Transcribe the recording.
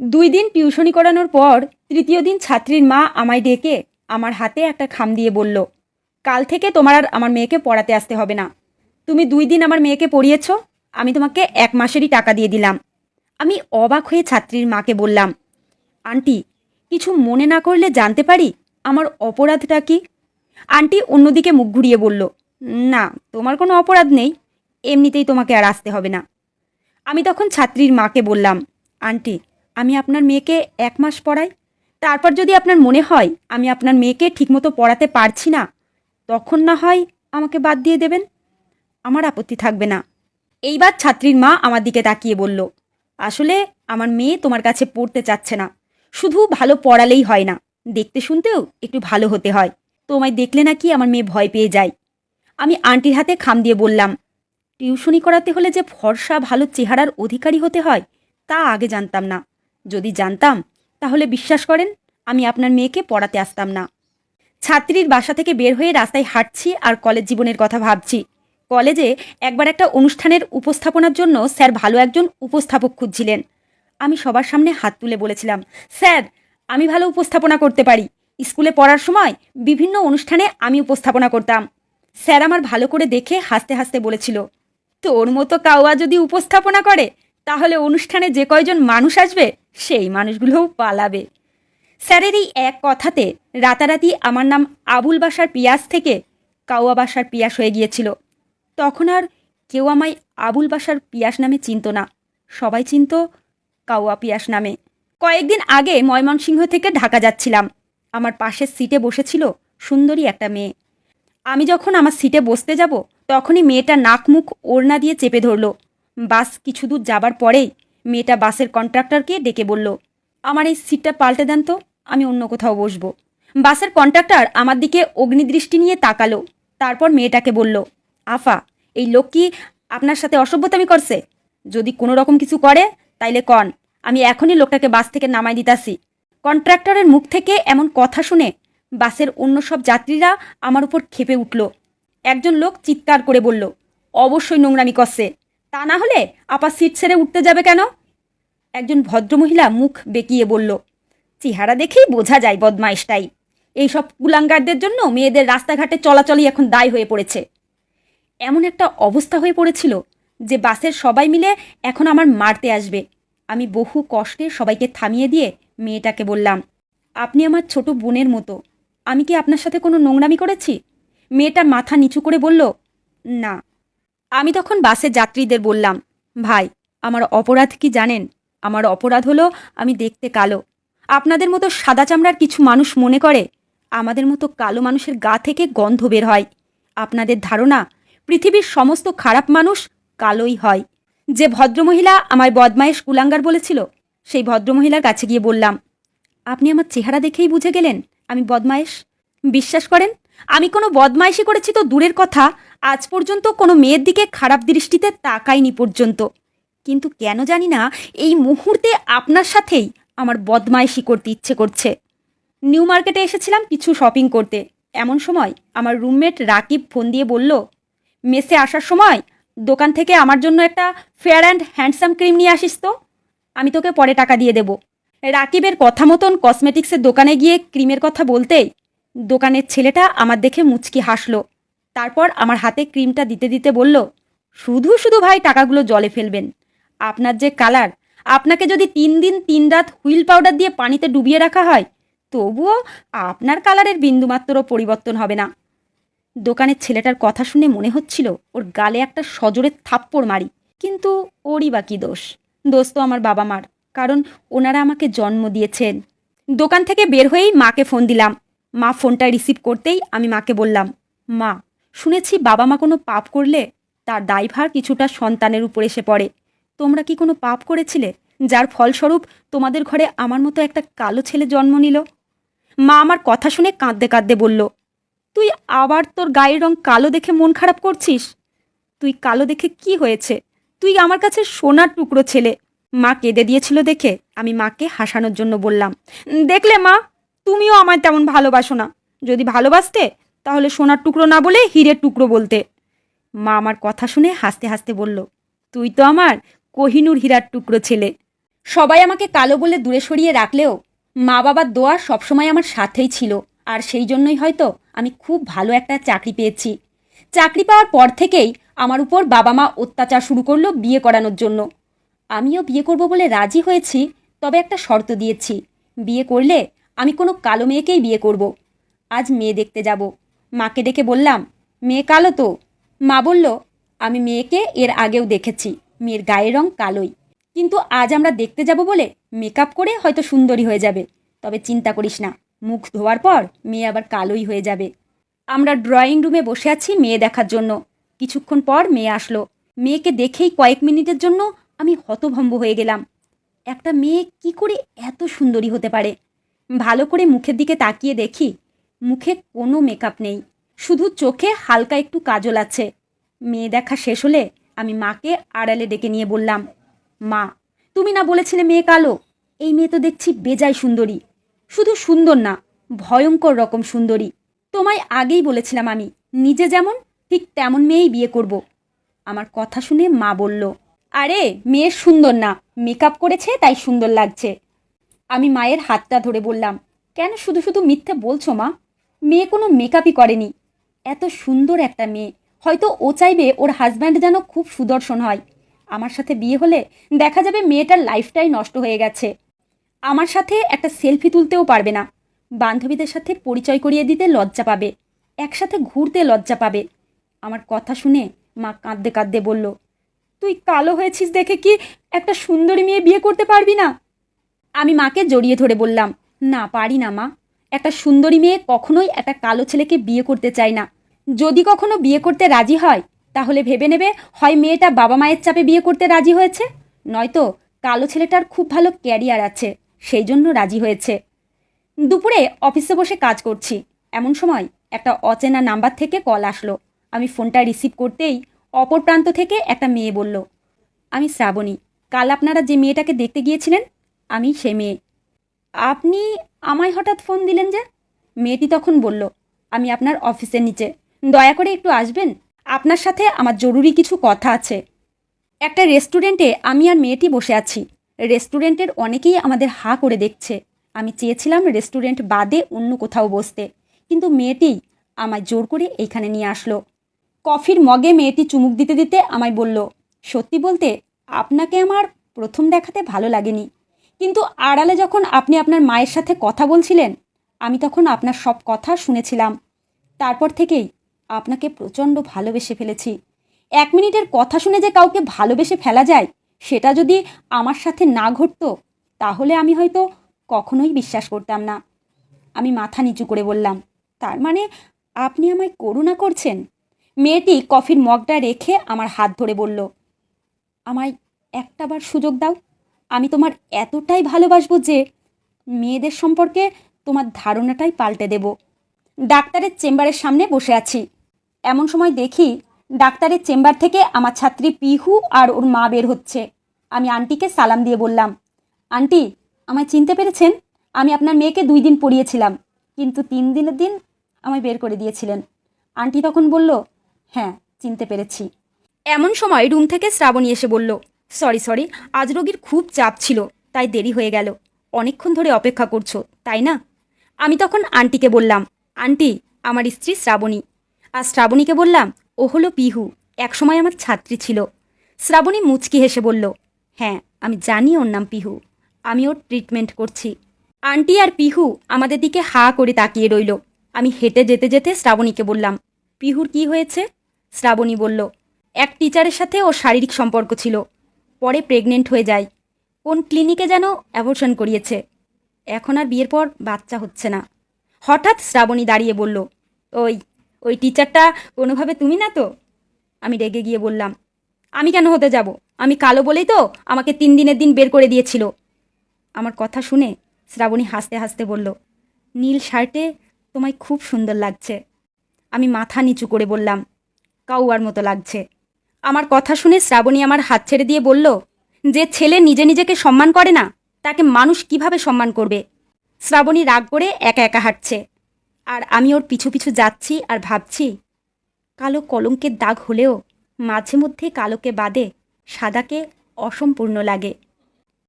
2 দিন টিউশনি করানোর পর তৃতীয় দিন ছাত্রীর মা আমায় ডেকে আমার হাতে একটা খাম দিয়ে বলল, কাল থেকে তোমার আর আমার মেয়েকে পড়াতে আসতে হবে না। তুমি 2 দিন আমার মেয়েকে পড়িয়েছ, আমি তোমাকে 1 মাসেরই টাকা দিয়ে দিলাম। আমি অবাক হয়ে ছাত্রীর মাকে বললাম, আন্টি, কিছু মনে না করলে জানতে পারি আমার অপরাধটা কি? আন্টি অন্যদিকে মুখ ঘুরিয়ে বলল, না, তোমার কোনো অপরাধ নেই, এমনিতেই তোমাকে আর আসতে হবে না। আমি তখন ছাত্রীর মাকে বললাম, আন্টি, আমি আপনার মেয়েকে 1 মাস পড়াই, তারপর যদি আপনার মনে হয় আমি আপনার মেয়েকে ঠিকমতো পড়াতে পারছি না, তখন না হয় আমাকে বাদ দিয়ে দেবেন, আমার আপত্তি থাকবে না। এইবার ছাত্রীর মা আমার দিকে তাকিয়ে বলল, আসলে আমার মেয়ে তোমার কাছে পড়তে চাচ্ছে না, শুধু ভালো পড়ালেই হয় না, দেখতে শুনতেও একটু ভালো হতে হয়। তোমায় দেখলে নাকি আমার মেয়ে ভয় পেয়ে যায়। আমি আন্টির হাতে খাম দিয়ে বললাম, টিউশনি করাতে হলে যে ফর্সা ভালো চেহারার অধিকারী হতে হয় তা আগে জানতাম না। যদি জানতাম তাহলে বিশ্বাস করেন আমি আপনার মেয়েকে পড়াতে আসতাম না। ছাত্রীর বাসা থেকে বের হয়ে রাস্তায় হাঁটছি আর কলেজ জীবনের কথা ভাবছি। কলেজে একবার একটা অনুষ্ঠানের উপস্থাপনার জন্য স্যার ভালো একজন উপস্থাপক খুঁজছিলেন। আমি সবার সামনে হাত তুলে বলেছিলাম, স্যার, আমি ভালো উপস্থাপনা করতে পারি। স্কুলে পড়ার সময় বিভিন্ন অনুষ্ঠানে আমি উপস্থাপনা করতাম। স্যার আমার ভালো করে দেখে হাসতে হাসতে বলেছিল, তোর মতো কাউয়া যদি উপস্থাপনা করে তাহলে অনুষ্ঠানে যে কয়জন মানুষ আসবে সেই মানুষগুলোও পালাবে। স্যারের এই এক কথাতে রাতারাতি আমার নাম আবুল বাসার পিয়াস থেকে কাউয়া বাসার পিয়াস হয়ে গিয়েছিল। তখন আর কেউ আমায় আবুল বাসার পিয়াস নামে চিনত না, সবাই চিনত কাউয়া পিয়াস নামে। কয়েকদিন আগে ময়মনসিংহ থেকে ঢাকা যাচ্ছিলাম। আমার পাশের সিটে বসেছিল সুন্দরী একটা মেয়ে। আমি যখন আমার সিটে বসতে যাব তখনই মেয়েটা নাক মুখ ওড়না দিয়ে চেপে ধরল। বাস কিছু দূর যাবার পরেই মেয়েটা বাসের কন্ট্রাক্টরকে ডেকে বলল, আমার এই সিটটা পাল্টে দেন তো, আমি অন্য কোথাও বসবো। বাসের কন্ট্রাক্টর আমার দিকে অগ্নিদৃষ্টি নিয়ে তাকালো, তারপর মেয়েটাকে বলল, আফা, এই লোক কি আপনার সাথে অসভ্যতামি করছে? যদি কোনো রকম কিছু করে তাইলে কন, আমি এখনই লোকটাকে বাস থেকে নামাই দিতাছি। কন্ট্রাক্টরের মুখ থেকে এমন কথা শুনে বাসের অন্য সব যাত্রীরা আমার উপর ক্ষেপে উঠল। একজন লোক চিৎকার করে বলল, অবশ্যই নোংরামি করছে, তা না হলে আপা সিট ছেড়ে উঠতে যাবে কেন? একজন ভদ্রমহিলা মুখ বেঁকিয়ে বলল, চেহারা দেখেই বোঝা যায় বদমাইশটাই। এইসব কুলাঙ্গারদের জন্য মেয়েদের রাস্তাঘাটে চলাচলই এখন দায় হয়ে পড়েছে। এমন একটা অবস্থা হয়ে পড়েছিল যে বাসের সবাই মিলে এখন আমার মারতে আসবে। আমি বহু কষ্টে সবাইকে থামিয়ে দিয়ে মেয়েটাকে বললাম, আপনি আমার ছোট বোনের মতো, আমি কি আপনার সাথে কোনো নোংরামি করেছি? মেয়েটা মাথা নিচু করে বলল, না। আমি তখন বাসের যাত্রীদের বললাম, ভাই, আমার অপরাধ কি জানেন? আমার অপরাধ হলো আমি দেখতে কালো। আপনাদের মতো সাদা চামড়ার কিছু মানুষ মনে করে আমাদের মতো কালো মানুষের গা থেকে গন্ধ বের হয়। আপনাদের ধারণা পৃথিবীর সমস্ত খারাপ মানুষ কালোই হয়। যে ভদ্রমহিলা আমায় বদমায়েশ কুলাঙ্গার বলেছিল সেই ভদ্রমহিলার কাছে গিয়ে বললাম, আপনি আমার চেহারা দেখেই বুঝে গেলেন আমি বদমায়েশ? বিশ্বাস করেন, আমি কোনো বদমায়েশি করেছি তো দূরের কথা, আজ পর্যন্ত কোনো মেয়ের দিকে খারাপ দৃষ্টিতে তাকাইনি পর্যন্ত। কিন্তু কেন জানি না এই মুহূর্তে আপনার সাথেই আমার বদমায়েশি করতে ইচ্ছে করছে। নিউ মার্কেটে এসেছিলাম কিছু শপিং করতে। এমন সময় আমার রুমমেট রাকিব ফোন দিয়ে বলল, মেসে আসার সময় দোকান থেকে আমার জন্য একটা ফেয়ার অ্যান্ড হ্যান্ডসাম ক্রিম নিয়ে আসিস তো, আমি তোকে পরে টাকা দিয়ে দেব। রাকিবের কথা মতন কসমেটিক্সের দোকানে গিয়ে ক্রিমের কথা বলতেই দোকানের ছেলেটা আমার দেখে মুচকি হাসলো। তারপর আমার হাতে ক্রিমটা দিতে দিতে বলল, শুধু শুধু ভাই টাকাগুলো জলে ফেলবেন। আপনার যে কালার, আপনাকে যদি 3 দিন 3 রাত হুইল পাউডার দিয়ে পানিতে ডুবিয়ে রাখা হয় তবুও আপনার কালারের বিন্দুমাত্রও পরিবর্তন হবে না। দোকানের ছেলেটার কথা শুনে মনে হচ্ছিল ওর গালে একটা সজোরে থাপ্পড় মারি, কিন্তু ওরই বা কি দোষ? দোষ তো আমার বাবা মার, কারণ ওনারা আমাকে জন্ম দিয়েছেন। দোকান থেকে বের হয়েই মাকে ফোন দিলাম। মা ফোনটা রিসিভ করতেই আমি মাকে বললাম, মা, শুনেছি বাবা মা কোনো পাপ করলে তার দায়ভার কিছুটা সন্তানের উপর এসে পড়ে। তোমরা কি কোনো পাপ করেছিলে যার ফলস্বরূপ তোমাদের ঘরে আমার মতো একটা কালো ছেলে জন্ম নিল? মা আমার কথা শুনে কাঁদতে কাঁদতে বলল, তুই আবার তোর গায়ের রং কালো দেখে মন খারাপ করছিস? তুই কালো দেখে কি হয়েছে? তুই আমার কাছে সোনার টুকরো ছেলে। মা কেঁদে দিয়েছিল দেখে আমি মাকে হাসানোর জন্য বললাম, দেখলে মা, তুমিও আমায় তেমন ভালোবাসো না। যদি ভালোবাসতে তাহলে সোনার টুকরো না বলে হীরের টুকরো বলতে। মা আমার কথা শুনে হাসতে হাসতে বলল, তুই তো আমার কোহিনূর হীরার টুকরো ছেলে। সবাই আমাকে কালো বলে দূরে সরিয়ে রাখলেও মা বাবার দোয়া সবসময় আমার সাথেই ছিল। আর সেই জন্যই হয়তো আমি খুব ভালো একটা চাকরি পেয়েছি। চাকরি পাওয়ার পর থেকেই আমার উপর বাবা মা অত্যাচার শুরু করলো বিয়ে করানোর জন্য। আমিও বিয়ে করব বলে রাজি হয়েছি, তবে একটা শর্ত দিয়েছি, বিয়ে করলে আমি কোনো কালো মেয়েকেই বিয়ে করব। আজ মেয়ে দেখতে যাব। মাকে ডেকে বললাম, মেয়ে কালো তো? মা বলল, আমি মেয়েকে এর আগেও দেখেছি, মেয়ের গায়ের রং কালোই, কিন্তু আজ আমরা দেখতে যাব বলে মেকআপ করে হয়তো সুন্দরী হয়ে যাবে। তবে চিন্তা করিস না, মুখ ধোয়ার পর মেয়ে আবার কালোই হয়ে যাবে। আমরা ড্রয়িং রুমে বসে আছি মেয়ে দেখার জন্য। কিছুক্ষণ পর মেয়ে আসলো। মেয়েকে দেখেই কয়েক মিনিটের জন্য আমি হতভম্ব হয়ে গেলাম। একটা মেয়ে কি করে এত সুন্দরী হতে পারে? ভালো করে মুখের দিকে তাকিয়ে দেখি, মুখে কোনো মেকআপ নেই, শুধু চোখে হালকা একটু কাজল আছে। মেয়ে দেখা শেষ হলে আমি মাকে আড়ালে ডেকে নিয়ে বললাম, মা, তুমি না বলেছিলে মেয়ে কালো? এই মেয়ে তো দেখছি বেজায় সুন্দরী। শুধু সুন্দর না, ভয়ঙ্কর রকম সুন্দরী। তোমায় আগেই বলেছিলাম আমি, নিজে যেমন ঠিক তেমন মেয়েই বিয়ে করব। আমার কথা শুনে মা বলল, আরে মেয়ে সুন্দর না, মেকআপ করেছে তাই সুন্দর লাগছে। আমি মায়ের হাতটা ধরে বললাম, কেন শুধু শুধু মিথ্যে বলছো মা? মেয়ে কোনো মেকআপই করেনি। এত সুন্দর একটা মেয়ে, হয়তো ও চাইবে ওর হাজব্যান্ড যেন খুব সুদর্শন হয়। আমার সাথে বিয়ে হলে দেখা যাবে মেয়েটার লাইফটাই নষ্ট হয়ে গেছে। আমার সাথে একটা সেলফি তুলতেও পারবে না। বান্ধবীদের সাথে পরিচয় করিয়ে দিতে লজ্জা পাবে, একসাথে ঘুরতে লজ্জা পাবে। আমার কথা শুনে মা কাঁদতে কাঁদতে বলল, তুই কালো হয়েছিস দেখে কি একটা সুন্দরী মেয়ে বিয়ে করতে পারবি না? আমি মাকে জড়িয়ে ধরে বললাম, না পারি না মা, একটা সুন্দরী মেয়ে কখনোই একটা কালো ছেলেকে বিয়ে করতে চায় না। যদি কখনো বিয়ে করতে রাজি হয় তাহলে ভেবে নেবে হয় মেয়েটা বাবা মায়ের চাপে বিয়ে করতে রাজি হয়েছে, নয়তো কালো ছেলেটার খুব ভালো ক্যারিয়ার আছে সেই জন্য রাজি হয়েছে। দুপুরে অফিসে বসে কাজ করছি, এমন সময় একটা অচেনা নাম্বার থেকে কল আসলো। আমি ফোনটা রিসিভ করতেই অপর প্রান্ত থেকে একটা মেয়ে বলল, আমি শ্রাবণী, কাল আপনারা যে মেয়েটাকে দেখতে গিয়েছিলেন আমি সে মেয়ে। আপনি আমায় হঠাৎ ফোন দিলেন যে? মেয়েটি তখন বলল, আমি আপনার অফিসের নিচে, দয়া করে একটু আসবেন, আপনার সাথে আমার জরুরি কিছু কথা আছে। একটা রেস্টুরেন্টে আমি আর মেয়েটি বসে আছি। রেস্টুরেন্টের অনেকেই আমাদের হাঁ করে দেখছে। আমি চেয়েছিলাম রেস্টুরেন্ট বাদে অন্য কোথাও বসতে, কিন্তু মেয়েটি আমায় জোর করে এইখানে নিয়ে আসলো। কফির মগে মেয়েটি চুমুক দিতে দিতে আমায় বলল, সত্যি বলতে আপনাকে আমার প্রথম দেখাতে ভালো লাগেনি, কিন্তু আড়ালে যখন আপনি আপনার মায়ের সাথে কথা বলছিলেন আমি তখন আপনার সব কথা শুনেছিলাম। তারপর থেকেই আপনাকে প্রচণ্ড ভালোবেসে ফেলেছি। 1 মিনিটের কথা শুনে যে কাউকে ভালোবেসে ফেলা যায় সেটা যদি আমার সাথে না ঘটতো তাহলে আমি হয়তো কখনোই বিশ্বাস করতাম না। আমি মাথা নিচু করে বললাম, তার মানে আপনি আমায় করুণা করছেন? মেয়েটি কফির মগটা রেখে আমার হাত ধরে বলল, আমায় একটাবার সুযোগ দাও, আমি তোমার এতটাই ভালোবাসবো যে মেয়েদের সম্পর্কে তোমার ধারণাটাই পাল্টে দেব। ডাক্তারের চেম্বারের সামনে বসে আছি, এমন সময় দেখি ডাক্তারের চেম্বার থেকে আমার ছাত্রী পিহু আর ওর মা বের হচ্ছে। আমি আন্টিকে সালাম দিয়ে বললাম, আন্টি, আমায় চিনতে পেরেছেন? আমি আপনার মেয়েকে 2 দিন পড়িয়েছিলাম, কিন্তু 3 দিনের দিন আমায় বের করে দিয়েছিলেন। আন্টি তখন বলল, হ্যাঁ চিনতে পেরেছি। এমন সময় রুম থেকে শ্রাবণী এসে বলল, সরি সরি, আজ রোগীর খুব চাপ ছিল তাই দেরি হয়ে গেল। অনেকক্ষণ ধরে অপেক্ষা করছো তাই না? আমি তখন আন্টিকে বললাম, আন্টি, আমার স্ত্রী শ্রাবণী। আর শ্রাবণীকে বললাম, ও হলো পিহু, একসময় আমার ছাত্রী ছিল। শ্রাবণী মুচকি হেসে বলল, হ্যাঁ আমি জানি ওর নাম পিহু, আমি ওর ট্রিটমেন্ট করছি। আন্টি আর পিহু আমাদের দিকে হা করে তাকিয়ে রইল। আমি হেঁটে যেতে যেতে শ্রাবণীকে বললাম, পিহুর কি হয়েছে? শ্রাবণী বলল, এক টিচারের সাথে ওর শারীরিক সম্পর্ক ছিল, পরে প্রেগনেন্ট হয়ে যায়, কোন ক্লিনিকে যেন অ্যাবর্শন করিয়েছে, এখন আর বিয়ের পর বাচ্চা হচ্ছে না। হঠাৎ শ্রাবণী দাঁড়িয়ে বলল, ওই ওই টিচারটা কোনোভাবে তুমি না তো? আমি রেগে গিয়ে বললাম, আমি কেন হতে যাব? আমি কালো বলেই তো আমাকে 3 দিনের দিন বের করে দিয়েছিল। আমার কথা শুনে শ্রাবণী হাসতে হাসতে বলল, নীল শার্টে তোমায় খুব সুন্দর লাগছে। আমি মাথা নিচু করে বললাম, কাউয়ার মতো লাগছে। আমার কথা শুনে শ্রাবণী আমার হাত ছেড়ে দিয়ে বলল, যে ছেলে নিজে নিজেকে সম্মান করে না তাকে মানুষ কিভাবে সম্মান করবে? শ্রাবণী রাগ করে একা একা হাঁটছে, আর আমি ওর পিছু পিছু যাচ্ছি আর ভাবছি, কালো কলঙ্কের দাগ হলেও মাঝে মধ্যে কালোকে বাদে সাদাকে অসম্পূর্ণ লাগে।